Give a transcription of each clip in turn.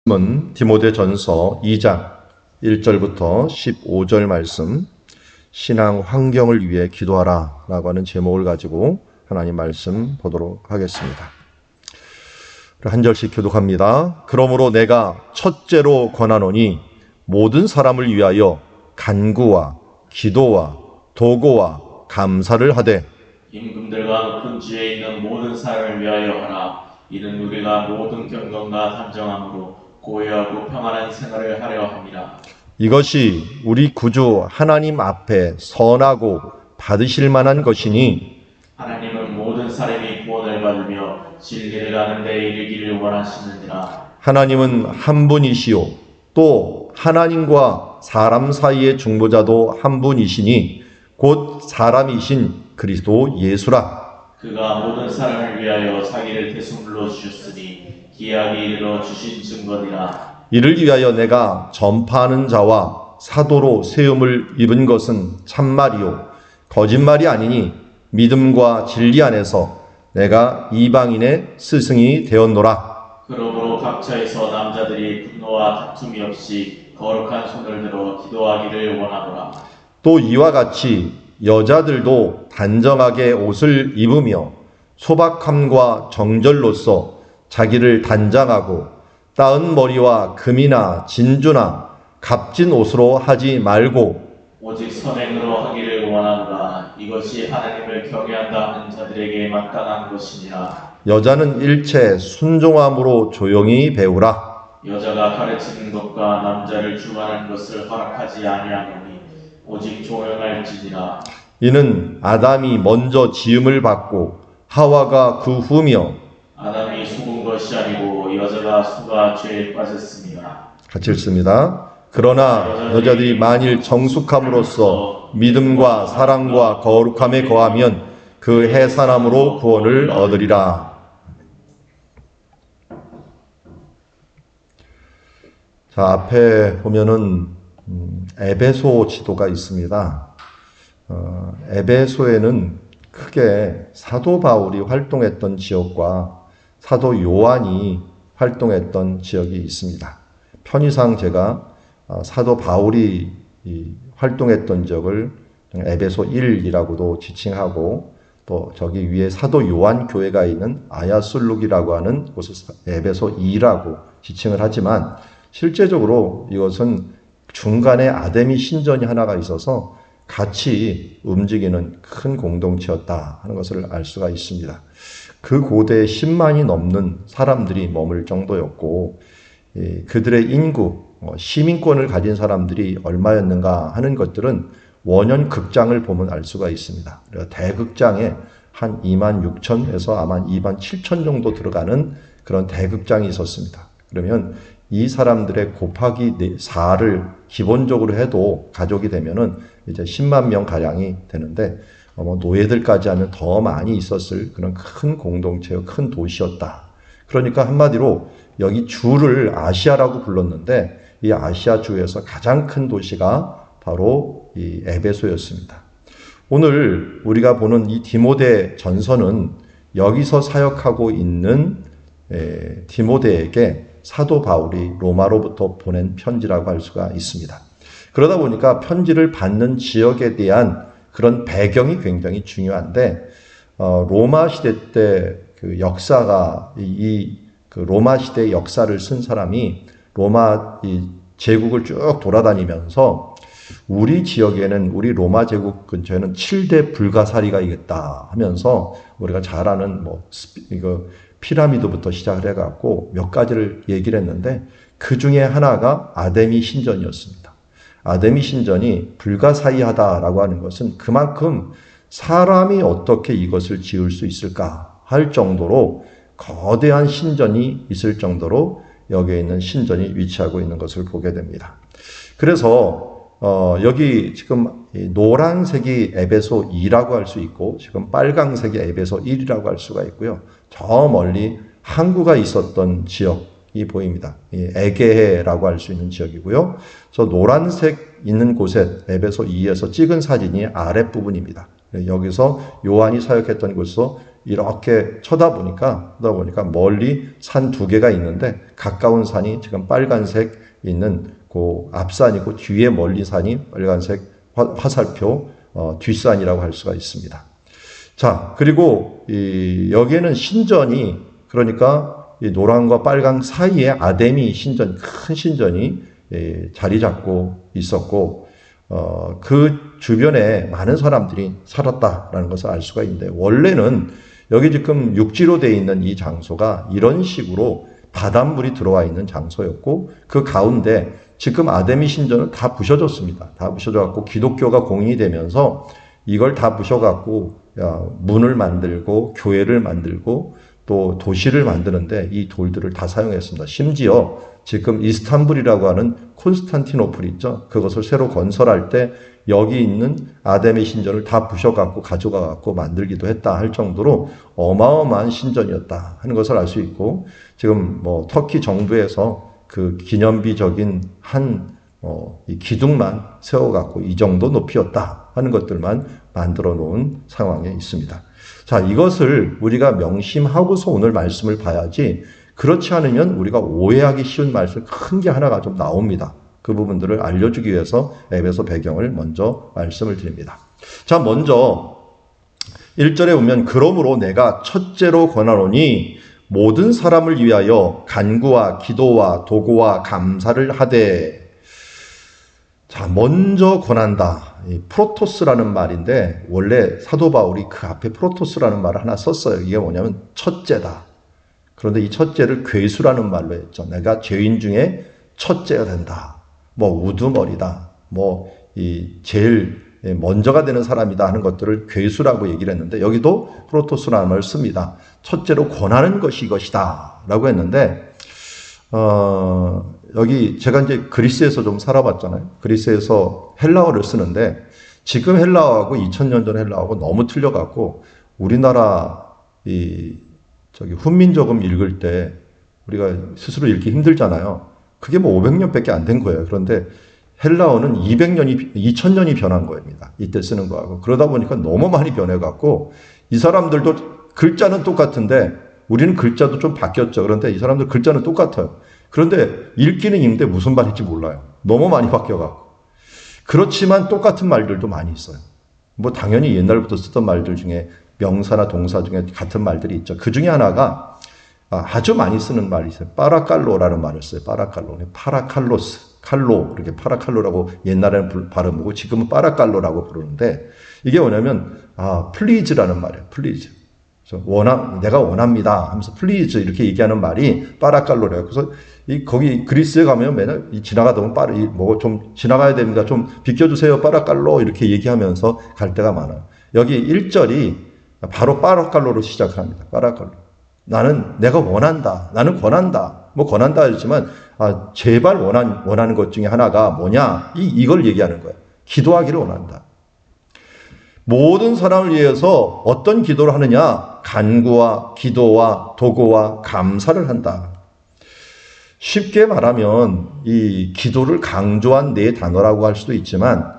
은 디모데전서 2장 1절부터 15절 말씀, 신앙 환경을 위해 기도하라 라고 하는 제목을 가지고 하나님 말씀 보도록 하겠습니다. 한 절씩 교독합니다. 그러므로 내가 첫째로 권하노니 모든 사람을 위하여 간구와 기도와 도고와 감사를 하되 임금들과 높은 지에 있는 모든 사람을 위하여 하라. 이는 우리가 모든 경건과 단정함으로 고요하고 평안한 생활을 하려 합니다. 이것이 우리 구주 하나님 앞에 선하고 받으실 만한 것이니 하나님은 모든 사람이 구원을 받으며 진리를 아는 데 이르기를 원하시느니라. 하나님은 한 분이시요 또 하나님과 사람 사이의 중보자도 한 분이시니 곧 사람이신 그리스도 예수라. 그가 모든 사람을 위하여 자기를 대속물로 주셨으니 기약이 이르러 주신 증거니라. 이를 위하여 내가 전파하는 자와 사도로 세움을 입은 것은 참말이요 거짓말이 아니니 믿음과 진리 안에서 내가 이방인의 스승이 되었노라. 그러므로 각처에서 남자들이 분노와 다툼이 없이 거룩한 손을 들어 기도하기를 원하노라. 또 이와 같이 여자들도 단정하게 옷을 입으며 소박함과 정절로서 자기를 단장하고 따은 머리와 금이나 진주나 값진 옷으로 하지 말고 오직 선행으로 하기를 원하노라. 이것이 하나님을 경외한다 하는 자들에게 마땅한 것이니라. 여자는 일체 순종함으로 조용히 배우라. 여자가 가르치는 것과 남자를 주관하는 것을 허락하지 아니하노니 오직 조용할지니라. 이는 아담이 먼저 지음을 받고 하와가 그 후며 아담이 속은 것이 아니고 여자가 속아 죄에 빠졌습니다. 같이 읽습니다. 그러나 여자들이 만일 정숙함으로써 믿음과 사랑과 거룩함에 거하면 그 해산함으로 구원을 얻으리라. 자, 앞에 보면은 에베소 지도가 있습니다. 에베소에는 크게 사도 바울이 활동했던 지역과 사도 요한이 활동했던 지역이 있습니다. 편의상 제가 사도 바울이 활동했던 지역을 에베소 1이라고도 지칭하고 또 저기 위에 사도 요한 교회가 있는 아야술룩이라고 하는 곳을 에베소 2라고 지칭을 하지만 실제적으로 이것은 중간에 아데미 신전이 하나가 있어서 같이 움직이는 큰 공동체였다 하는 것을 알 수가 있습니다. 그 고대에 10만이 넘는 사람들이 머물 정도였고 그들의 인구, 시민권을 가진 사람들이 얼마였는가 하는 것들은 원현 극장을 보면 알 수가 있습니다. 대극장에 한 2만 6천에서 아마 2만 7천 정도 들어가는 그런 대극장이 있었습니다. 그러면 이 사람들의 곱하기 4를 기본적으로 해도 가족이 되면은 이제 10만 명 가량이 되는데 노예들까지 하면 더 많이 있었을 그런 큰 공동체요, 큰 도시였다. 그러니까 한마디로 여기 주를 아시아라고 불렀는데 이 아시아 주에서 가장 큰 도시가 바로 이 에베소였습니다. 오늘 우리가 보는 이 디모데 전서는 여기서 사역하고 있는 디모데에게 사도 바울이 로마로부터 보낸 편지라고 할 수가 있습니다. 그러다 보니까 편지를 받는 지역에 대한 그런 배경이 굉장히 중요한데 로마 시대 때 그 역사가 그 로마 시대 역사를 쓴 사람이 로마 이 제국을 쭉 돌아다니면서 우리 지역에는 우리 로마 제국 근처에는 7대 불가사리가 있겠다 하면서 우리가 잘 아는 이거 피라미드부터 시작을 해갖고 몇 가지를 얘기를 했는데 그 중에 하나가 아데미 신전이었습니다. 아데미 신전이 불가사의하다라고 하는 것은 그만큼 사람이 어떻게 이것을 지을 수 있을까 할 정도로 거대한 신전이 있을 정도로 여기에 있는 신전이 위치하고 있는 것을 보게 됩니다. 그래서 여기 지금 노란색이 에베소 2라고 할 수 있고 지금 빨강색이 에베소 1이라고 할 수가 있고요. 저 멀리 항구가 있었던 지역이 보입니다. 에게해라고 할 수 있는 지역이고요. 저 노란색 있는 곳에 에베소 2에서 찍은 사진이 아랫부분입니다. 여기서 요한이 사역했던 곳에서 이렇게 쳐다보니까 멀리 산 두 개가 있는데 가까운 산이 지금 빨간색 있는 그 앞산이고 뒤에 멀리 산이 빨간색 화살표 뒷산이라고 할 수가 있습니다. 자, 그리고 여기에는 신전이 그러니까 이 노랑과 빨강 사이에 아데미 신전, 큰 신전이 자리 잡고 있었고 그 주변에 많은 사람들이 살았다라는 것을 알 수가 있는데 원래는 여기 지금 육지로 되어 있는 이 장소가 이런 식으로 바닷물이 들어와 있는 장소였고 그 가운데 지금 아데미 신전은 다 부셔졌습니다. 다 부셔져갖고 기독교가 공인이 되면서 이걸 다 부셔갖고 문을 만들고 교회를 만들고 또 도시를 만드는데 이 돌들을 다 사용했습니다. 심지어 지금 이스탄불이라고 하는 콘스탄티노플 있죠. 그것을 새로 건설할 때 여기 있는 아데미 신전을 다 부셔갖고 가져가갖고 만들기도 했다 할 정도로 어마어마한 신전이었다 하는 것을 알 수 있고 지금 터키 정부에서 그 기념비적인 이 기둥만 세워갖고 이 정도 높이였다 하는 것들만 만들어 놓은 상황에 있습니다. 자, 이것을 우리가 명심하고서 오늘 말씀을 봐야지 그렇지 않으면 우리가 오해하기 쉬운 말씀 큰 게 하나가 좀 나옵니다. 그 부분들을 알려주기 위해서 에베소 배경을 먼저 말씀을 드립니다. 자, 먼저 1절에 보면 그러므로 내가 첫째로 권하노니 모든 사람을 위하여 간구와 기도와 도구와 감사를 하되 자, 먼저 권한다. 이 프로토스라는 말인데 원래 사도 바울이 그 앞에 프로토스라는 말을 하나 썼어요. 이게 뭐냐면 첫째다. 그런데 이 첫째를 괴수라는 말로 했죠. 내가 죄인 중에 첫째가 된다. 우두머리다. 이 제일 먼저가 되는 사람이다 하는 것들을 괴수라고 얘기를 했는데 여기도 프로토스라는 말을 씁니다. 첫째로 권하는 것이 이것이다. 라고 했는데 여기 제가 이제 그리스에서 좀 살아봤잖아요. 그리스에서 헬라어를 쓰는데 지금 헬라어하고 2000년 전 헬라어하고 너무 틀려갖고 우리나라 훈민저금 읽을 때 우리가 스스로 읽기 힘들잖아요. 그게 500년밖에 안 된 거예요. 그런데 헬라어는 2000년이 변한 겁니다. 이때 쓰는 거하고. 그러다 보니까 너무 많이 변해갖고 이 사람들도 글자는 똑같은데 우리는 글자도 좀 바뀌었죠. 그런데 이 사람들 글자는 똑같아요. 그런데 읽기는 읽는데 무슨 말인지 몰라요. 너무 많이 바뀌어갖고. 그렇지만 똑같은 말들도 많이 있어요. 당연히 옛날부터 쓰던 말들 중에 명사나 동사 중에 같은 말들이 있죠. 그 중에 하나가 아주 많이 쓰는 말이 있어요. 파라칼로라는 말을 써요. 파라칼로. 파라칼로스. 칼로. 이렇게 파라칼로라고 옛날에는 발음하고 지금은 파라칼로라고 부르는데 이게 뭐냐면 플리즈라는 말이에요. 플리즈. 내가 원합니다 하면서 플리즈 이렇게 얘기하는 말이 파라칼로래요. 그래서 거기 그리스에 가면 맨날 지나가다 보면 좀 지나가야 됩니다. 좀 비켜주세요. 파라칼로 이렇게 얘기하면서 갈 때가 많아요. 여기 1절이 바로 파라칼로로 시작을 합니다. 파라칼로. 내가 원한다. 나는 권한다. 권한다 하지만 제발 원하는 것 중에 하나가 뭐냐? 이걸 얘기하는 거예요. 기도하기를 원한다. 모든 사람을 위해서 어떤 기도를 하느냐? 간구와 기도와 도구와 감사를 한다. 쉽게 말하면 이 기도를 강조한 네 단어라고 할 수도 있지만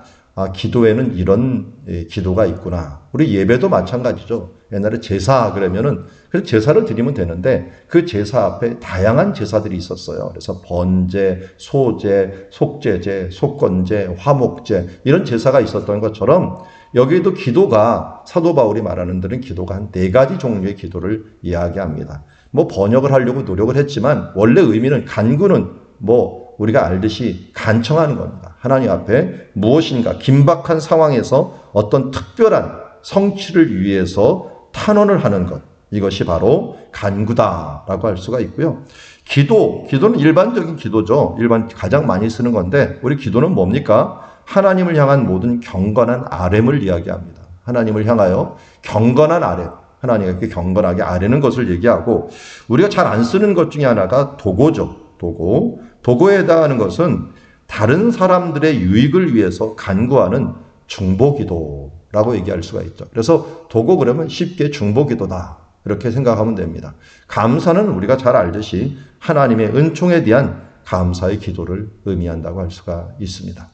기도에는 이런 기도가 있구나. 우리 예배도 마찬가지죠. 옛날에 제사 그러면은 제사를 드리면 되는데 그 제사 앞에 다양한 제사들이 있었어요. 그래서 번제, 소제, 속죄제, 속건제, 화목제 이런 제사가 있었던 것처럼 여기에도 기도가 사도 바울이 말하는 데는 기도가 한 4가지 종류의 기도를 이야기합니다. 번역을 하려고 노력을 했지만 원래 의미는 간구는 우리가 알듯이 간청하는 겁니다. 하나님 앞에 무엇인가 긴박한 상황에서 어떤 특별한 성취를 위해서 탄원을 하는 것. 이것이 바로 간구다라고 할 수가 있고요. 기도는 일반적인 기도죠. 가장 많이 쓰는 건데 우리 기도는 뭡니까? 하나님을 향한 모든 경건한 아뢰을 이야기합니다. 하나님을 향하여 경건한 아뢰. 하나님께 경건하게 아뢰는 것을 얘기하고 우리가 잘 안 쓰는 것 중에 하나가 도고죠. 도고에 해당하는 것은 다른 사람들의 유익을 위해서 간구하는 중보기도라고 얘기할 수가 있죠. 그래서 도고 그러면 쉽게 중보기도다. 이렇게 생각하면 됩니다. 감사는 우리가 잘 알듯이 하나님의 은총에 대한 감사의 기도를 의미한다고 할 수가 있습니다.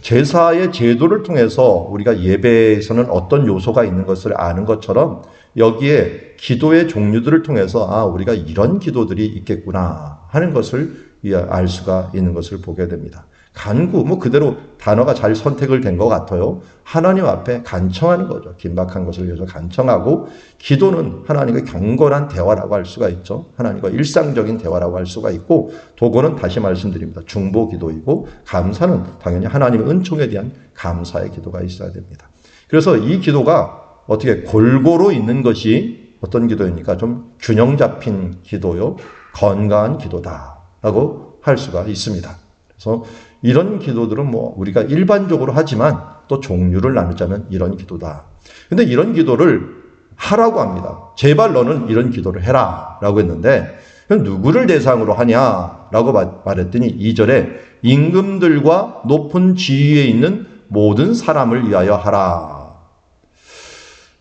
제사의 제도를 통해서 우리가 예배에서는 어떤 요소가 있는 것을 아는 것처럼 여기에 기도의 종류들을 통해서 우리가 이런 기도들이 있겠구나 하는 것을 알 수가 있는 것을 보게 됩니다. 간구, 그대로 단어가 잘 선택을 된 것 같아요. 하나님 앞에 간청하는 거죠. 긴박한 것을 위해서 간청하고, 기도는 하나님과 경건한 대화라고 할 수가 있죠. 하나님과 일상적인 대화라고 할 수가 있고, 도구는 다시 말씀드립니다. 중보 기도이고, 감사는 당연히 하나님의 은총에 대한 감사의 기도가 있어야 됩니다. 그래서 이 기도가 어떻게 골고루 있는 것이 어떤 기도입니까? 좀 균형 잡힌 기도요, 건강한 기도다라고 할 수가 있습니다. 그래서 이런 기도들은 우리가 일반적으로 하지만 또 종류를 나누자면 이런 기도다. 근데 이런 기도를 하라고 합니다. 제발 너는 이런 기도를 해라 라고 했는데, 누구를 대상으로 하냐라고 말했더니 2절에 임금들과 높은 지위에 있는 모든 사람을 위하여 하라.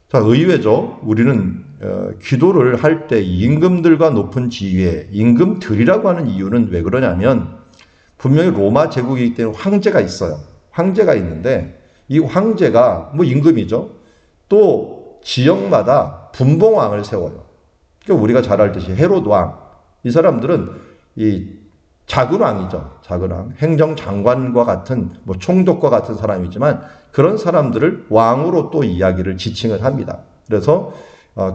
자, 의외죠. 우리는 기도를 할 때 임금들과 높은 지위에, 임금들이라고 하는 이유는 왜 그러냐면, 분명히 로마 제국이기 때문에 황제가 있어요. 황제가 있는데 이 황제가 임금이죠. 또 지역마다 분봉왕을 세워요. 그러니까 우리가 잘 알듯이 헤롯 왕, 이 사람들은 이 작은 왕이죠. 작은 왕, 행정장관과 같은 총독과 같은 사람이지만 그런 사람들을 왕으로 또 이야기를 지칭을 합니다. 그래서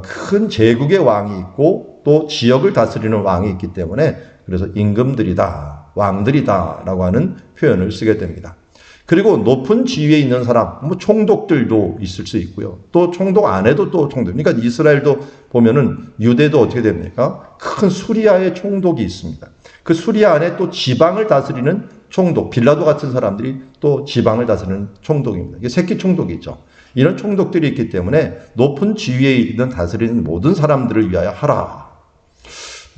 큰 제국의 왕이 있고 또 지역을 다스리는 왕이 있기 때문에 그래서 임금들이다, 왕들이다 라고 하는 표현을 쓰게 됩니다. 그리고 높은 지위에 있는 사람, 총독들도 있을 수 있고요. 또 총독 안에도 또 총독. 그러니까 이스라엘도 보면은 유대도 어떻게 됩니까? 큰 수리아의 총독이 있습니다. 그 수리아 안에 또 지방을 다스리는 총독, 빌라도 같은 사람들이 또 지방을 다스리는 총독입니다. 이게 새끼 총독이죠. 이런 총독들이 있기 때문에 높은 지위에 있는 다스리는 모든 사람들을 위하여 하라.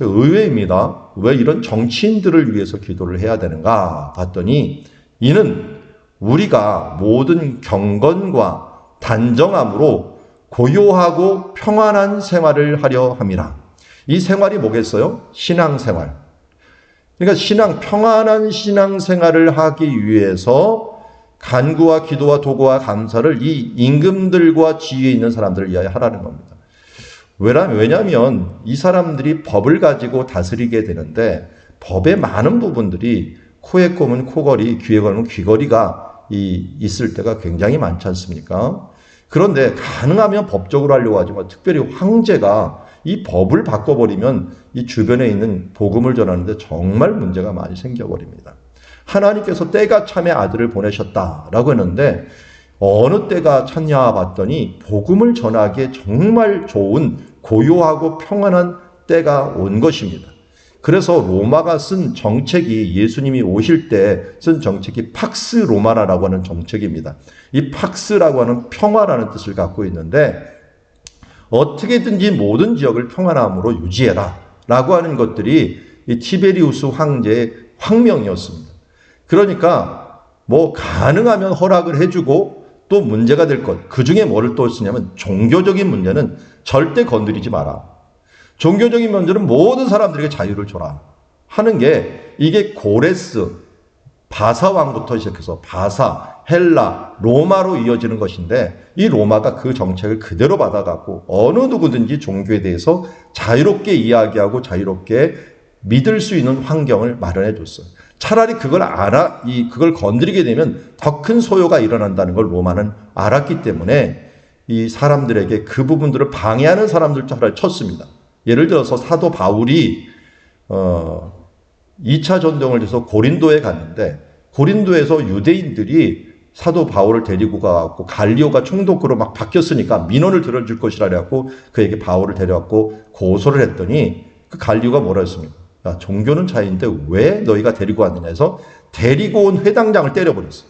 의외입니다. 왜 이런 정치인들을 위해서 기도를 해야 되는가 봤더니 이는 우리가 모든 경건과 단정함으로 고요하고 평안한 생활을 하려 함이라. 이 생활이 뭐겠어요? 신앙생활. 그러니까 평안한 신앙생활을 하기 위해서 간구와 기도와 도구와 감사를 이 임금들과 지위에 있는 사람들을 위하여 하라는 겁니다. 왜냐하면 이 사람들이 법을 가지고 다스리게 되는데 법의 많은 부분들이 코에 꼽으면 코걸이, 귀에 걸으면 귀걸이가 있을 때가 굉장히 많지 않습니까? 그런데 가능하면 법적으로 하려고 하지만 특별히 황제가 이 법을 바꿔버리면 이 주변에 있는 복음을 전하는데 정말 문제가 많이 생겨버립니다. 하나님께서 때가 참의 아들을 보내셨다라고 했는데 어느 때가 찼냐 봤더니 복음을 전하기에 정말 좋은 고요하고 평안한 때가 온 것입니다. 그래서 로마가 쓴 정책이 예수님이 오실 때 쓴 정책이 팍스 로마나라고 하는 정책입니다. 이 팍스라고 하는 평화라는 뜻을 갖고 있는데 어떻게든지 모든 지역을 평안함으로 유지해라 라고 하는 것들이 이 티베리우스 황제의 황명이었습니다. 그러니까 가능하면 허락을 해주고 또 문제가 될 것, 그 중에 뭐를 또 쓰냐면 종교적인 문제는 절대 건드리지 마라. 종교적인 문제는 모든 사람들에게 자유를 줘라 하는 게 이게 고레스, 바사 왕부터 시작해서 바사, 헬라, 로마로 이어지는 것인데 이 로마가 그 정책을 그대로 받아갖고 어느 누구든지 종교에 대해서 자유롭게 이야기하고 자유롭게 믿을 수 있는 환경을 마련해 줬어요. 차라리 그걸 건드리게 되면 더 큰 소요가 일어난다는 걸 로마는 알았기 때문에 이 사람들에게 그 부분들을 방해하는 사람들 차라리 쳤습니다. 예를 들어서 사도 바울이 2차 전쟁을 해서 고린도에 갔는데 고린도에서 유대인들이 사도 바울을 데리고 가고 갈리오가 총독으로 막 바뀌었으니까 민원을 들어줄 것이라 그래갖고 그에게 바울을 데려왔고 고소를 했더니 그 갈리오가 뭐라 했습니까? 야, 종교는 차이인데 왜 너희가 데리고 왔느냐 해서 데리고 온 회당장을 때려버렸어요.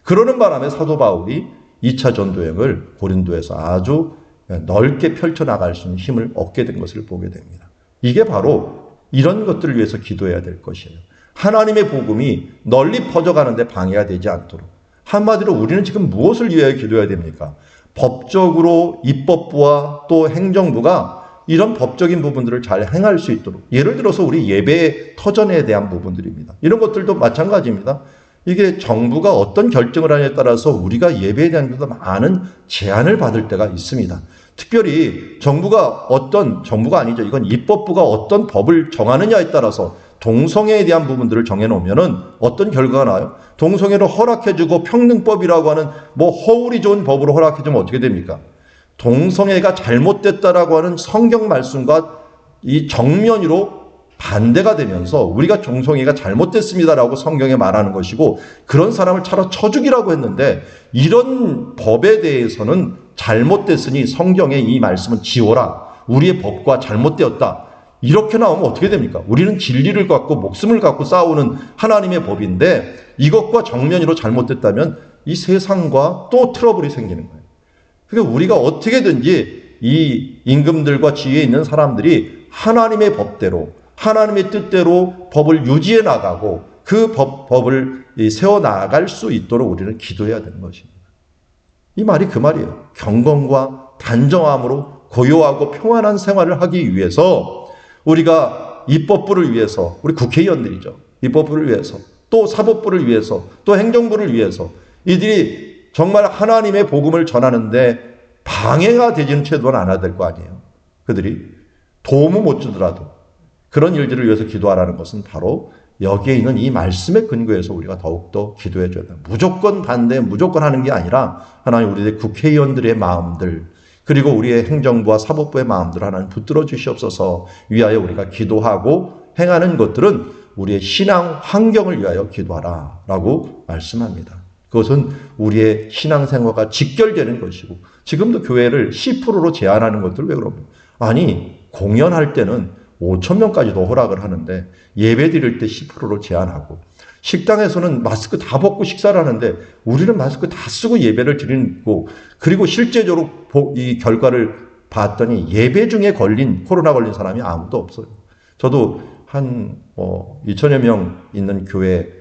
그러는 바람에 사도 바울이 2차 전도행을 고린도에서 아주 넓게 펼쳐나갈 수 있는 힘을 얻게 된 것을 보게 됩니다. 이게 바로 이런 것들을 위해서 기도해야 될 것이에요. 하나님의 복음이 널리 퍼져가는데 방해가 되지 않도록. 한마디로 우리는 지금 무엇을 위하여 기도해야 됩니까? 법적으로 입법부와 또 행정부가 이런 법적인 부분들을 잘 행할 수 있도록. 예를 들어서 우리 예배 터전에 대한 부분들입니다. 이런 것들도 마찬가지입니다. 이게 정부가 어떤 결정을 하냐에 따라서 우리가 예배에 대한 것도 많은 제한을 받을 때가 있습니다. 특별히 정부가 아니죠. 이건 입법부가 어떤 법을 정하느냐에 따라서 동성애에 대한 부분들을 정해놓으면은 어떤 결과가 나와요? 동성애를 허락해주고 평등법이라고 하는 뭐 허울이 좋은 법으로 허락해주면 어떻게 됩니까? 동성애가 잘못됐다라고 하는 성경 말씀과 이 정면으로 반대가 되면서 우리가 동성애가 잘못됐습니다라고 성경에 말하는 것이고 그런 사람을 차라 쳐 죽이라고 했는데 이런 법에 대해서는 잘못됐으니 성경의 이 말씀은 지워라. 우리의 법과 잘못되었다. 이렇게 나오면 어떻게 됩니까? 우리는 진리를 갖고 목숨을 갖고 싸우는 하나님의 법인데 이것과 정면으로 잘못됐다면 이 세상과 또 트러블이 생기는 거예요. 그러니까 우리가 어떻게든지 이 임금들과 지위에 있는 사람들이 하나님의 법대로 하나님의 뜻대로 법을 유지해 나가고 그 법을 세워나갈 수 있도록 우리는 기도해야 되는 것입니다. 이 말이 그 말이에요. 경건과 단정함으로 고요하고 평안한 생활을 하기 위해서 우리가 입법부를 위해서 우리 국회의원들이죠. 입법부를 위해서 또 사법부를 위해서 또 행정부를 위해서 이들이 정말 하나님의 복음을 전하는데 방해가 되지는 최소한 않아야 될 거 아니에요. 그들이 도움을 못 주더라도 그런 일들을 위해서 기도하라는 것은 바로 여기에 있는 이 말씀의 근거에서 우리가 더욱더 기도해 줘야 된다. 무조건 반대, 무조건 하는 게 아니라 하나님 우리의 국회의원들의 마음들 그리고 우리의 행정부와 사법부의 마음들 하나님 붙들어 주시옵소서 위하여 우리가 기도하고 행하는 것들은 우리의 신앙 환경을 위하여 기도하라라고 말씀합니다. 그것은 우리의 신앙생활과 직결되는 것이고 지금도 교회를 10%로 제한하는 것들 왜 그럽니까? 아니 공연할 때는 5,000명까지도 허락을 하는데 예배 드릴 때 10%로 제한하고 식당에서는 마스크 다 벗고 식사를 하는데 우리는 마스크 다 쓰고 예배를 드리고 그리고 실제적으로 이 결과를 봤더니 예배 중에 코로나 걸린 사람이 아무도 없어요. 저도 한 2,000여 명 있는 교회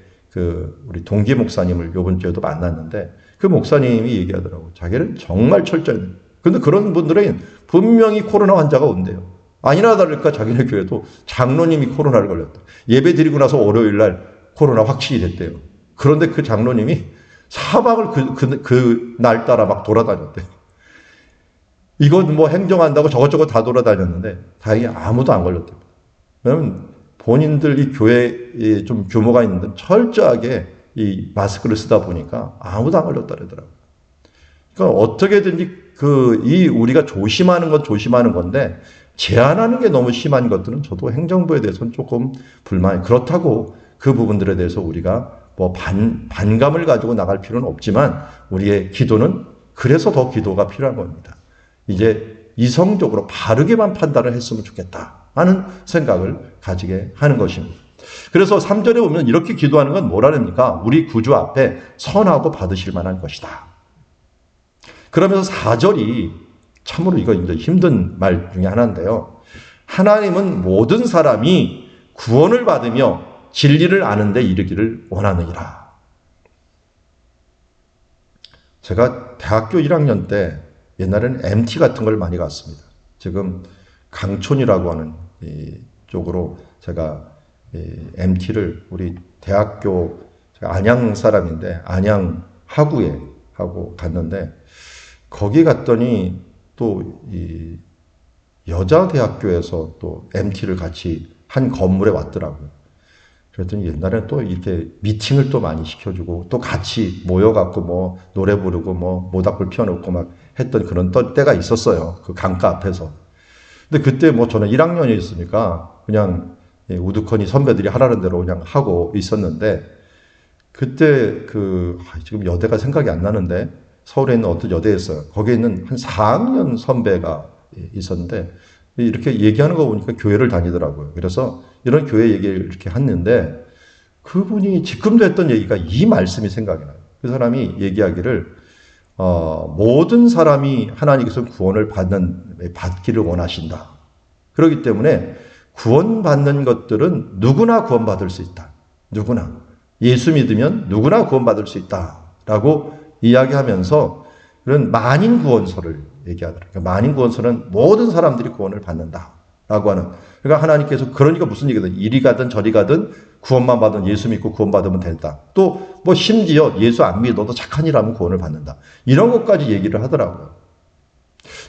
우리 동기 목사님을 요번 주에도 만났는데 그 목사님이 얘기하더라고요. 자기는 정말 철저해요. 근데 그런 분들은 분명히 코로나 환자가 온대요. 아니나 다를까 자기네 교회도 장로님이 코로나를 걸렸다. 예배 드리고 나서 월요일 날 코로나 확진이 됐대요. 그런데 그 장로님이 사방을 그 날 따라 막 돌아다녔대요. 이건 뭐 행정한다고 저것저것 다 돌아다녔는데 다행히 아무도 안 걸렸대요. 왜냐면 본인들 이 교회에 좀 규모가 있는데 철저하게 이 마스크를 쓰다 보니까 아무도 안 걸렸다 그러더라고요. 그러니까 어떻게든지 우리가 조심하는 건 조심하는 건데 제한하는 게 너무 심한 것들은 저도 행정부에 대해서는 조금 불만이 그렇다고 그 부분들에 대해서 우리가 뭐 반감을 가지고 나갈 필요는 없지만 우리의 기도는 그래서 더 기도가 필요한 겁니다. 이제 이성적으로 바르게만 판단을 했으면 좋겠다 하는 생각을 가지게 하는 것입니다. 그래서 3절에 보면 이렇게 기도하는 건 뭐라니까 우리 구주 앞에 선하고 받으실 만한 것이다. 그러면서 4절이 참으로 이거 이제 힘든 말 중에 하나인데요. 하나님은 모든 사람이 구원을 받으며 진리를 아는 데 이르기를 원하느니라. 제가 대학교 1학년 때 옛날에는 MT 같은 걸 많이 갔습니다. 지금 강촌이라고 하는 쪽으로 제가 MT를 우리 대학교 제가 안양 사람인데 안양 하구에 하고 갔는데 거기 갔더니 또 이 여자 대학교에서 또 MT를 같이 한 건물에 왔더라고요. 그랬더니 옛날에는 또 이렇게 미팅을 또 많이 시켜주고 또 같이 모여갖고 뭐 노래 부르고 뭐 모닥불 피워놓고 막 했던 그런 때가 있었어요. 그 강가 앞에서. 근데 그때 뭐 저는 1학년이었으니까 그냥 우두커니 선배들이 하라는 대로 그냥 하고 있었는데 그때 지금 여대가 생각이 안 나는데 서울에 있는 어떤 여대였어요. 거기에 있는 한 4학년 선배가 있었는데 이렇게 얘기하는 거 보니까 교회를 다니더라고요. 그래서 이런 교회 얘기를 이렇게 했는데 그분이 지금도 했던 얘기가 이 말씀이 생각이 나요. 그 사람이 얘기하기를 모든 사람이 하나님께서 구원을 받기를 원하신다. 그렇기 때문에 구원받는 것들은 누구나 구원받을 수 있다. 누구나. 예수 믿으면 누구나 구원받을 수 있다라고 이야기하면서 그런 만인 구원서를 얘기하더라고요. 그러니까 만인 구원서는 모든 사람들이 구원을 받는다라고 하는. 그러니까 하나님께서 그러니까 무슨 얘기든 이리 가든 저리 가든 구원만 받은 예수 믿고 구원받으면 된다. 또 뭐 심지어 예수 안 믿어도 착한 일 하면 구원을 받는다. 이런 것까지 얘기를 하더라고요.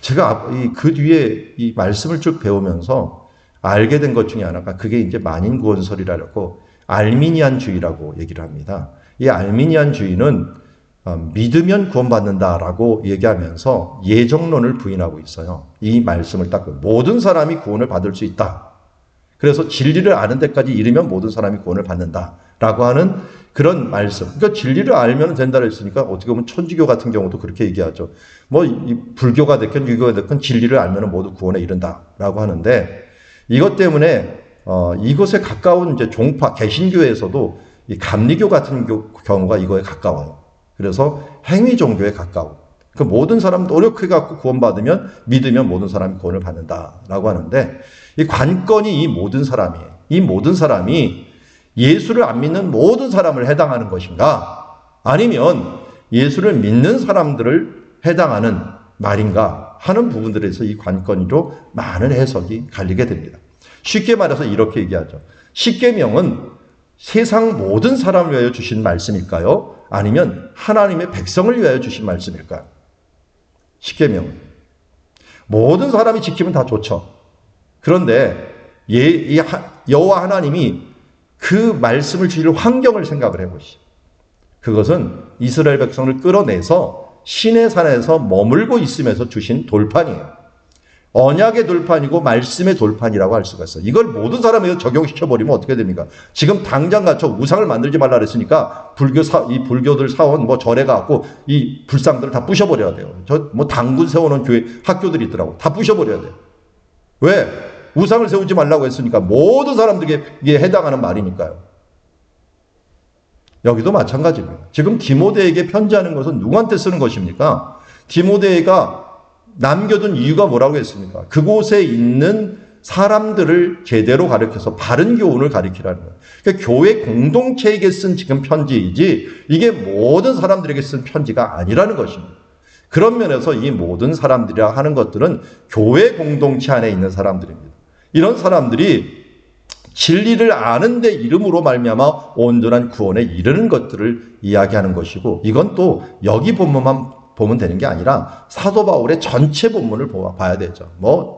제가 그 뒤에 이 말씀을 쭉 배우면서 알게 된 것 중에 하나가 그게 이제 만인구원설이라고 알미니안주의라고 얘기를 합니다. 이 알미니안주의는 믿으면 구원받는다라고 얘기하면서 예정론을 부인하고 있어요. 이 말씀을 딱 모든 사람이 구원을 받을 수 있다. 그래서 진리를 아는 데까지 이르면 모든 사람이 구원을 받는다라고 하는 그런 말씀. 그러니까 진리를 알면 된다고 했으니까 어떻게 보면 천주교 같은 경우도 그렇게 얘기하죠. 뭐 불교가 됐건 유교가 됐건 진리를 알면 모두 구원에 이른다라고 하는데 이것 때문에 이것에 가까운 이제 종파 개신교에서도 이 감리교 같은 경우가 이거에 가까워요. 그래서 행위 종교에 가까워. 그 모든 사람 노력해 갖고 구원받으면 믿으면 모든 사람이 구원을 받는다라고 하는데 이 관건이 이 모든 사람이에요. 이 모든 사람이 예수를 안 믿는 모든 사람을 해당하는 것인가? 아니면 예수를 믿는 사람들을 해당하는 말인가? 하는 부분들에서 이 관건으로 많은 해석이 갈리게 됩니다. 쉽게 말해서 이렇게 얘기하죠. 십계명은 세상 모든 사람을 위하여 주신 말씀일까요? 아니면 하나님의 백성을 위하여 주신 말씀일까요? 십계명은 모든 사람이 지키면 다 좋죠. 그런데 여호와 하나님이 그 말씀을 주실 환경을 생각을 해보시죠. 그것은 이스라엘 백성을 끌어내서 시내 산에서 머물고 있으면서 주신 돌판이에요. 언약의 돌판이고 말씀의 돌판이라고 할 수가 있어요. 이걸 모든 사람에게 적용시켜버리면 어떻게 됩니까? 지금 당장 가서 우상을 만들지 말라 그랬으니까 이 불교들 사원 절에 가고 이 불상들을 다 부셔버려야 돼요. 당군 세워놓은 교회 학교들이 있더라고. 다 부셔버려야 돼요. 왜? 우상을 세우지 말라고 했으니까 모든 사람들에게 해당하는 말이니까요. 여기도 마찬가지입니다. 지금 디모데에게 편지하는 것은 누구한테 쓰는 것입니까? 디모데가 남겨둔 이유가 뭐라고 했습니까? 그곳에 있는 사람들을 제대로 가르쳐서 바른 교훈을 가르치라는 거예요. 그러니까 교회 공동체에게 쓴 지금 편지이지 이게 모든 사람들에게 쓴 편지가 아니라는 것입니다. 그런 면에서 이 모든 사람들이라 하는 것들은 교회 공동체 안에 있는 사람들입니다. 이런 사람들이 진리를 아는 데 이름으로 말미암아 온전한 구원에 이르는 것들을 이야기하는 것이고 이건 또 여기 본문만 보면 되는 게 아니라 사도 바울의 전체 본문을 봐야 되죠.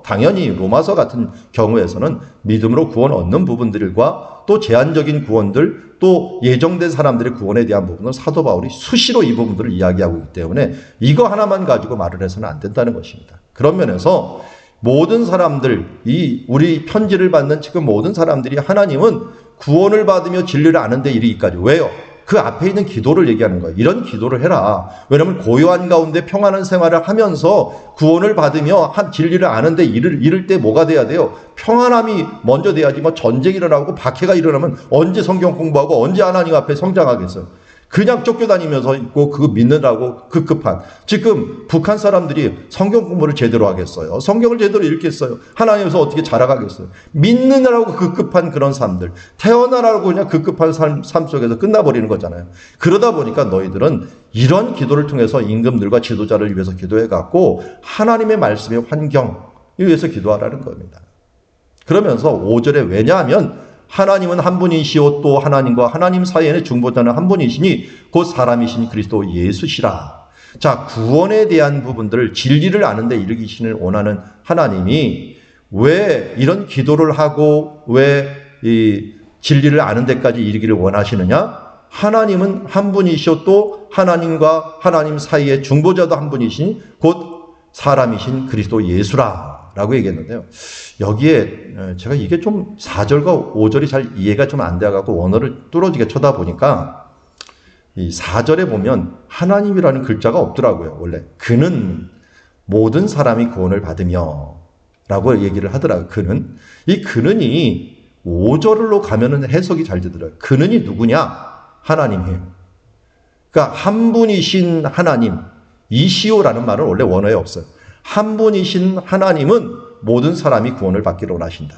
당연히 로마서 같은 경우에서는 믿음으로 구원 얻는 부분들과 또 제한적인 구원들 또 예정된 사람들의 구원에 대한 부분은 사도 바울이 수시로 이 부분들을 이야기하고 있기 때문에 이거 하나만 가지고 말을 해서는 안 된다는 것입니다. 그런 면에서 모든 사람들, 우리 편지를 받는 지금 모든 사람들이 하나님은 구원을 받으며 진리를 아는 데 이르기까지. 왜요? 그 앞에 있는 기도를 얘기하는 거예요. 이런 기도를 해라. 왜냐하면 고요한 가운데 평안한 생활을 하면서 구원을 받으며 진리를 아는 데 이를 때 뭐가 돼야 돼요? 평안함이 먼저 돼야지 전쟁이 일어나고 박해가 일어나면 언제 성경 공부하고 언제 하나님 앞에 성장하겠어요? 그냥 쫓겨다니면서 있고 그거 믿느라고 급급한. 지금 북한 사람들이 성경 공부를 제대로 하겠어요? 성경을 제대로 읽겠어요? 하나님에서 어떻게 자라가겠어요? 믿느라고 급급한 그런 삶들. 태어나라고 그냥 급급한 삶 속에서 끝나버리는 거잖아요. 그러다 보니까 너희들은 이런 기도를 통해서 임금들과 지도자를 위해서 기도해갖고 하나님의 말씀의 환경을 위해서 기도하라는 겁니다. 그러면서 5절에 왜냐하면 하나님은 한 분이시오 또 하나님과 하나님 사이에는 중보자는 한 분이시니 곧 사람이신 그리스도 예수시라. 자, 구원에 대한 부분들을 진리를 아는 데 이르기신을 원하는 하나님이 왜 이런 기도를 하고 왜 이 진리를 아는 데까지 이르기를 원하시느냐? 하나님은 한 분이시오 또 하나님과 하나님 사이에 중보자도 한 분이시니 곧 사람이신 그리스도 예수라. 라고 얘기했는데요. 여기에 제가 이게 좀 4절과 5절이 잘 이해가 좀 안 돼가지고 원어를 뚫어지게 쳐다보니까 이 4절에 보면 하나님이라는 글자가 없더라고요. 원래 그는 모든 사람이 구원을 받으며 라고 얘기를 하더라고요. 그는이 5절로 가면은 해석이 잘 되더라고요. 그는이 누구냐? 하나님이에요. 그러니까 한 분이신 하나님, 이시오라는 말은 원래 원어에 없어요. 한 분이신 하나님은 모든 사람이 구원을 받기를 원하신다.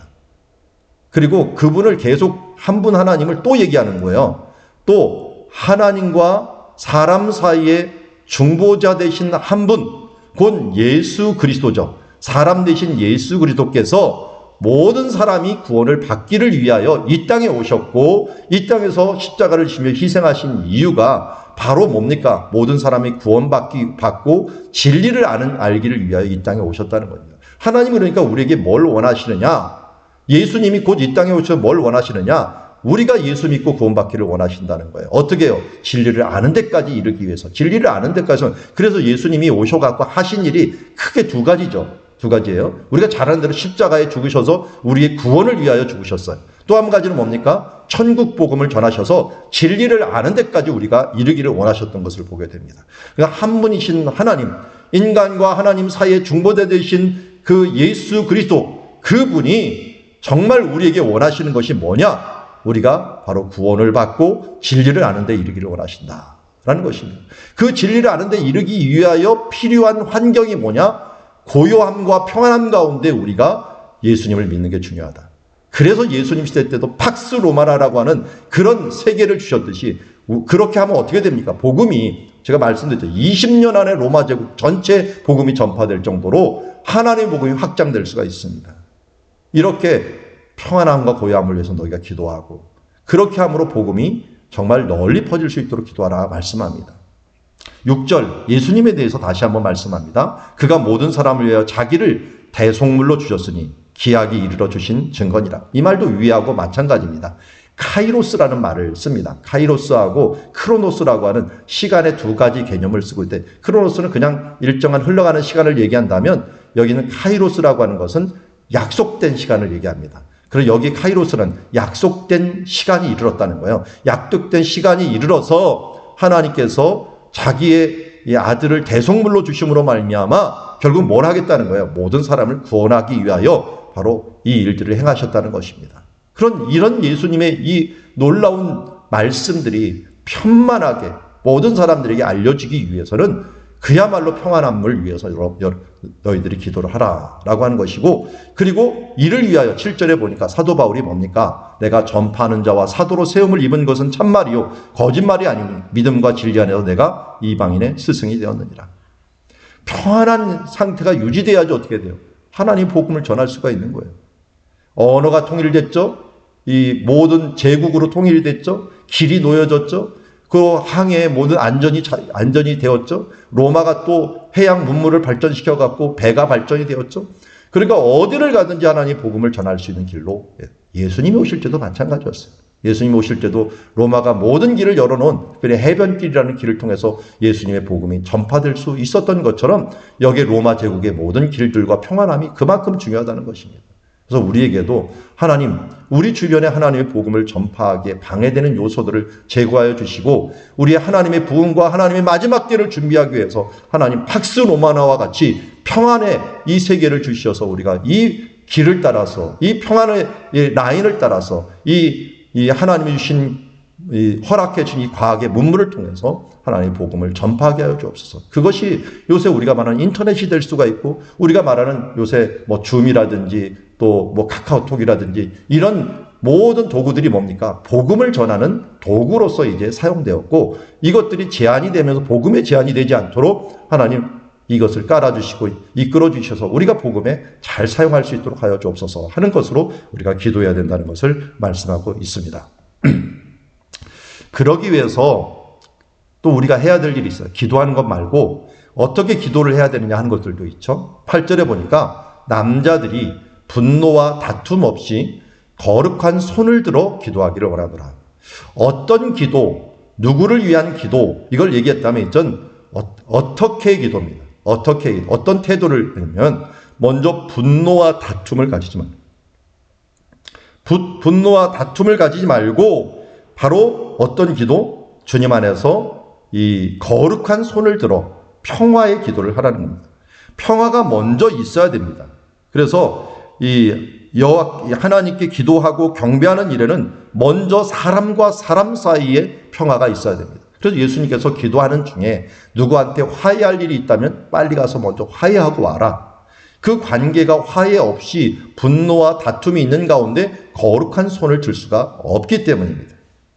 그리고 그분을 계속 한 분 하나님을 또 얘기하는 거예요. 또 하나님과 사람 사이에 중보자 되신 한 분, 곧 예수 그리스도죠. 사람 되신 예수 그리스도께서 모든 사람이 구원을 받기를 위하여 이 땅에 오셨고 이 땅에서 십자가를 지며 희생하신 이유가 바로 뭡니까? 모든 사람이 받고 진리를 알기를 위하여 이 땅에 오셨다는 겁니다. 하나님은 그러니까 우리에게 뭘 원하시느냐? 예수님이 곧 이 땅에 오셔서 뭘 원하시느냐? 우리가 예수 믿고 구원받기를 원하신다는 거예요. 어떻게 해요? 진리를 아는 데까지 이르기 위해서. 진리를 아는 데까지. 그래서 예수님이 오셔갖고 하신 일이 크게 두 가지죠. 두 가지예요. 우리가 잘 아는 대로 십자가에 죽으셔서 우리의 구원을 위하여 죽으셨어요. 또 한 가지는 뭡니까? 천국 복음을 전하셔서 진리를 아는 데까지 우리가 이르기를 원하셨던 것을 보게 됩니다. 그러니까 한 분이신 하나님, 인간과 하나님 사이에 중보대 되신 그 예수 그리스도, 그분이 정말 우리에게 원하시는 것이 뭐냐? 우리가 바로 구원을 받고 진리를 아는 데 이르기를 원하신다라는 것입니다. 그 진리를 아는 데 이르기 위하여 필요한 환경이 뭐냐? 고요함과 평안함 가운데 우리가 예수님을 믿는 게 중요하다. 그래서 예수님 시대 때도 팍스 로마나라고 하는 그런 세계를 주셨듯이 그렇게 하면 어떻게 됩니까? 복음이 제가 말씀드렸죠. 20년 안에 로마 제국 전체 복음이 전파될 정도로 하나님의 복음이 확장될 수가 있습니다. 이렇게 평안함과 고요함을 위해서 너희가 기도하고 그렇게 함으로 복음이 정말 널리 퍼질 수 있도록 기도하라 말씀합니다. 6절 예수님에 대해서 다시 한번 말씀합니다. 그가 모든 사람을 위하여 자기를 대속물로 주셨으니 기약이 이르러 주신 증거니라. 이 말도 위하고 마찬가지입니다. 카이로스라는 말을 씁니다. 카이로스하고 크로노스라고 하는 시간의 두 가지 개념을 쓰고 있대. 크로노스는 그냥 일정한 흘러가는 시간을 얘기한다면 여기는 카이로스라고 하는 것은 약속된 시간을 얘기합니다. 그리고 여기 카이로스는 약속된 시간이 이르렀다는 거예요. 약속된 시간이 이르러서 하나님께서 자기의 이 아들을 대속물로 주심으로 말미암아 결국 뭘 하겠다는 거예요? 모든 사람을 구원하기 위하여 바로 이 일들을 행하셨다는 것입니다. 이런 예수님의 이 놀라운 말씀들이 편만하게 모든 사람들에게 알려지기 위해서는 그야말로 평안함을 위해서 너희들이 기도를 하라라고 하는 것이고, 그리고 이를 위하여 7절에 보니까 사도 바울이 뭡니까? 내가 전파하는 자와 사도로 세움을 입은 것은 참말이요 거짓말이 아니니 믿음과 진리 안에서 내가 이방인의 스승이 되었느니라. 평안한 상태가 유지돼야지 어떻게 돼요? 하나님 복음을 전할 수가 있는 거예요. 언어가 통일됐죠. 이 모든 제국으로 통일됐죠. 길이 놓여졌죠. 그 항해의 모든 안전이 되었죠. 로마가 또 해양 문물을 발전시켜 갖고 배가 발전이 되었죠. 그러니까 어디를 가든지 하나님 복음을 전할 수 있는 길로, 예수님이 오실 때도 마찬가지였어요. 예수님이 오실 때도 로마가 모든 길을 열어놓은 특별히 해변길이라는 길을 통해서 예수님의 복음이 전파될 수 있었던 것처럼 여기에 로마 제국의 모든 길들과 평안함이 그만큼 중요하다는 것입니다. 그래서 우리에게도 하나님, 우리 주변에 하나님의 복음을 전파하기에 방해되는 요소들을 제거하여 주시고 우리의 하나님의 부흥과 하나님의 마지막 때를 준비하기 위해서 하나님 팍스 로마나와 같이 평안의 이 세계를 주셔서 우리가 이 길을 따라서 이 평안의 라인을 따라서 이 하나님이 주신 허락해 준 이 과학의 문물을 통해서 하나님의 복음을 전파하게 하여 주옵소서. 그것이 요새 우리가 말하는 인터넷이 될 수가 있고 우리가 말하는 요새 뭐 줌이라든지 또 뭐 카카오톡이라든지 이런 모든 도구들이 뭡니까? 복음을 전하는 도구로서 이제 사용되었고 이것들이 제한이 되면서 복음에 제한이 되지 않도록 하나님 이것을 깔아주시고 이끌어 주셔서 우리가 복음에 잘 사용할 수 있도록 하여 주옵소서 하는 것으로 우리가 기도해야 된다는 것을 말씀하고 있습니다. 그러기 위해서 또 우리가 해야 될 일이 있어요. 기도하는 것 말고 어떻게 기도를 해야 되느냐 하는 것들도 있죠. 8절에 보니까 남자들이 분노와 다툼 없이 거룩한 손을 들어 기도하기를 원하더라. 어떤 기도, 누구를 위한 기도, 이걸 얘기했다면 이전 어떻게 기도입니다. 어떤 태도를 하면 먼저 분노와 다툼을 가지지 말고 분노와 다툼을 가지지 말고 바로 어떤 기도? 주님 안에서 이 거룩한 손을 들어 평화의 기도를 하라는 겁니다. 평화가 먼저 있어야 됩니다. 그래서 하나님께 기도하고 경배하는 일에는 먼저 사람과 사람 사이에 평화가 있어야 됩니다. 그래서 예수님께서 기도하는 중에 누구한테 화해할 일이 있다면 빨리 가서 먼저 화해하고 와라. 그 관계가 화해 없이 분노와 다툼이 있는 가운데 거룩한 손을 들 수가 없기 때문입니다.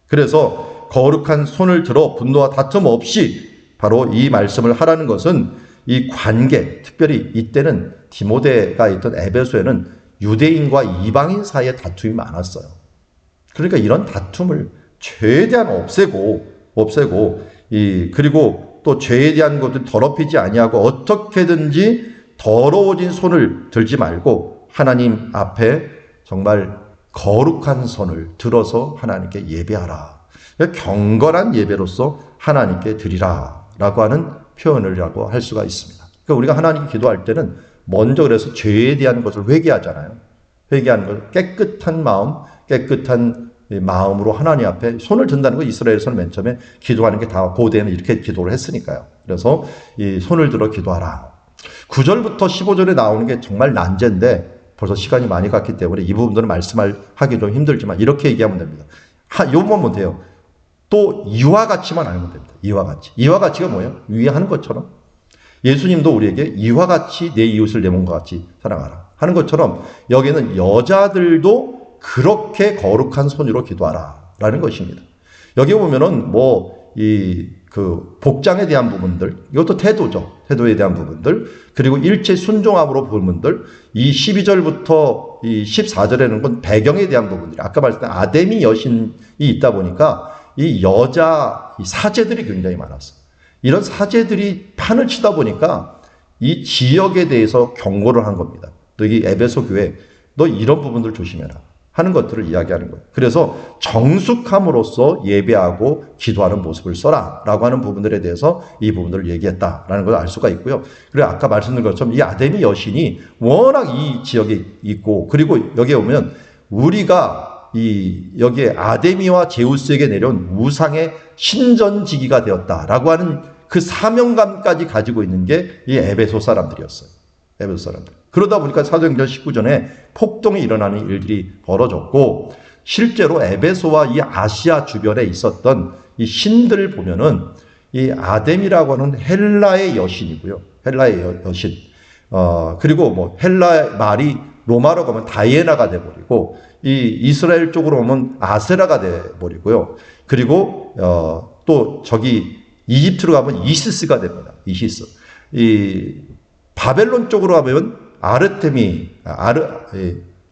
그래서 거룩한 손을 들어 분노와 다툼 없이 바로 이 말씀을 하라는 것은 이 관계, 특별히 이때는 디모데가 있던 에베소에는 유대인과 이방인 사이에 다툼이 많았어요. 그러니까 이런 다툼을 최대한 없애고 그리고 또 죄에 대한 것도 더럽히지 아니하고 어떻게든지 더러워진 손을 들지 말고 하나님 앞에 정말 거룩한 손을 들어서 하나님께 예배하라. 경건한 예배로서 하나님께 드리라 라고 하는 표현이라고 할 수가 있습니다. 그러니까 우리가 하나님께 기도할 때는 먼저 그래서 죄에 대한 것을 회개하잖아요. 회개하는 것, 깨끗한 마음으로 하나님 앞에 손을 든다는 거 이스라엘에서는 맨 처음에 기도하는 게 다 고대에는 이렇게 기도를 했으니까요. 그래서 이 손을 들어 기도하라. 9절부터 15절에 나오는 게 정말 난제인데 벌써 시간이 많이 갔기 때문에 이 부분들은 말씀하기 좀 힘들지만 이렇게 얘기하면 됩니다. 요것만 못해요. 또 이와 같이만 알면 됩니다. 이와 같이. 이와 같이가 뭐예요? 위에 하는 것처럼. 예수님도 우리에게 이와 같이 내 이웃을 내 몸과 같이 사랑하라 하는 것처럼 여기는 여자들도 그렇게 거룩한 손으로 기도하라 라는 것입니다. 여기 보면은 복장에 대한 부분들, 이것도 태도죠. 태도에 대한 부분들, 그리고 일체 순종함으로 부분들, 이 12절부터 이 14절에는 건 배경에 대한 부분들이, 아까 말씀드린 아데미 여신이 있다 보니까 이 여자 사제들이 굉장히 많았어요. 이런 사제들이 판을 치다 보니까 이 지역에 대해서 경고를 한 겁니다. 너희 에베소 교회, 너 이런 부분들 조심해라 하는 것들을 이야기하는 거예요. 그래서 정숙함으로써 예배하고 기도하는 모습을 써라 라고 하는 부분들에 대해서 이 부분들을 얘기했다라는 걸 알 수가 있고요. 그리고 아까 말씀드린 것처럼 이 아데미 여신이 워낙 이 지역에 있고, 그리고 여기에 오면 우리가 여기에 아데미와 제우스에게 내려온 우상의 신전지기가 되었다라고 하는 그 사명감까지 가지고 있는 게 이 에베소 사람들이었어요. 에베소 사람들. 그러다 보니까 사도행전 19전에 폭동이 일어나는 일들이 벌어졌고, 실제로 에베소와 이 아시아 주변에 있었던 이 신들을 보면은 이 아데미라고 하는 헬라의 여신이고요. 헬라의 여신. 그리고 헬라 말이 로마로 가면 다이애나가 돼버리고, 이 이스라엘 쪽으로 오면 아세라가 돼버리고요. 그리고 또 저기 이집트로 가면 이시스가 됩니다. 이시스. 이 바벨론 쪽으로 가면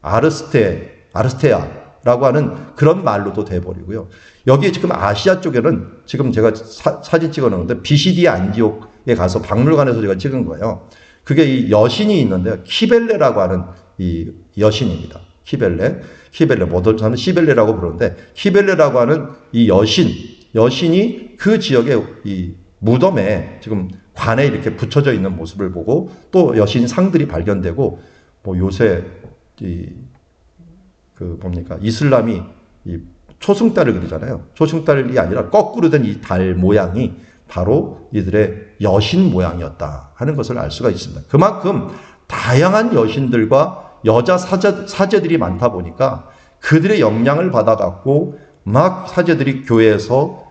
아르스테아라고 하는 그런 말로도 돼버리고요. 여기 지금 아시아 쪽에는 지금 제가 사진 찍어 놓는데 BCD 안디옥에 가서 박물관에서 제가 찍은 거예요. 그게 이 여신이 있는데요. 키벨레라고 하는 이 여신입니다. 키벨레, 저는 시벨레라고 부르는데, 키벨레라고 하는 이 여신이 그 지역의 이 무덤에 지금 관에 이렇게 붙여져 있는 모습을 보고, 또 여신 상들이 발견되고, 요새 이슬람이 이 초승달을 그리잖아요. 초승달이 아니라 거꾸로 된 이 달 모양이 바로 이들의 여신 모양이었다 하는 것을 알 수가 있습니다. 그만큼 다양한 여신들과 여자 사제들이 많다 보니까 그들의 영향을 받아갖고 막 사제들이 교회에서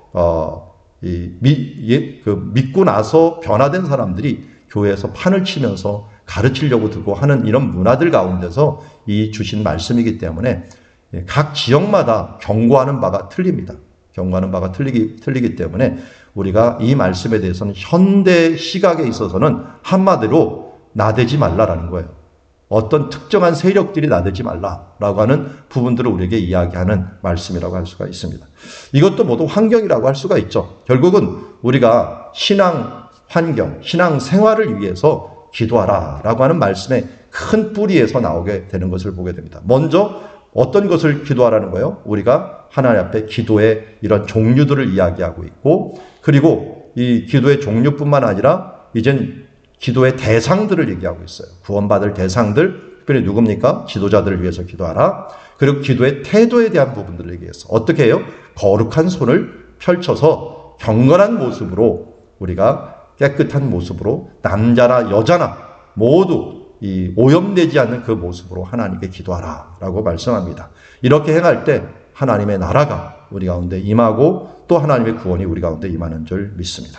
믿고 나서 변화된 사람들이 교회에서 판을 치면서 가르치려고 들고 하는 이런 문화들 가운데서 이 주신 말씀이기 때문에 각 지역마다 경고하는 바가 틀립니다. 경고하는 바가 틀리기 때문에 우리가 이 말씀에 대해서는 현대 시각에 있어서는 한마디로 나대지 말라라는 거예요. 어떤 특정한 세력들이 나대지 말라라고 하는 부분들을 우리에게 이야기하는 말씀이라고 할 수가 있습니다. 이것도 모두 환경이라고 할 수가 있죠. 결국은 우리가 신앙 환경, 신앙 생활을 위해서 기도하라라고 하는 말씀의 큰 뿌리에서 나오게 되는 것을 보게 됩니다. 먼저 어떤 것을 기도하라는 거예요? 우리가 하나님 앞에 기도의 이런 종류들을 이야기하고 있고, 그리고 이 기도의 종류뿐만 아니라 이젠 기도의 대상들을 얘기하고 있어요. 구원받을 대상들, 특별히 누굽니까? 지도자들을 위해서 기도하라. 그리고 기도의 태도에 대한 부분들을 얘기해서 어떻게 해요? 거룩한 손을 펼쳐서 경건한 모습으로, 우리가 깨끗한 모습으로 남자나 여자나 모두 이 오염되지 않는 그 모습으로 하나님께 기도하라 라고 말씀합니다. 이렇게 행할 때 하나님의 나라가 우리 가운데 임하고 또 하나님의 구원이 우리 가운데 임하는 줄 믿습니다.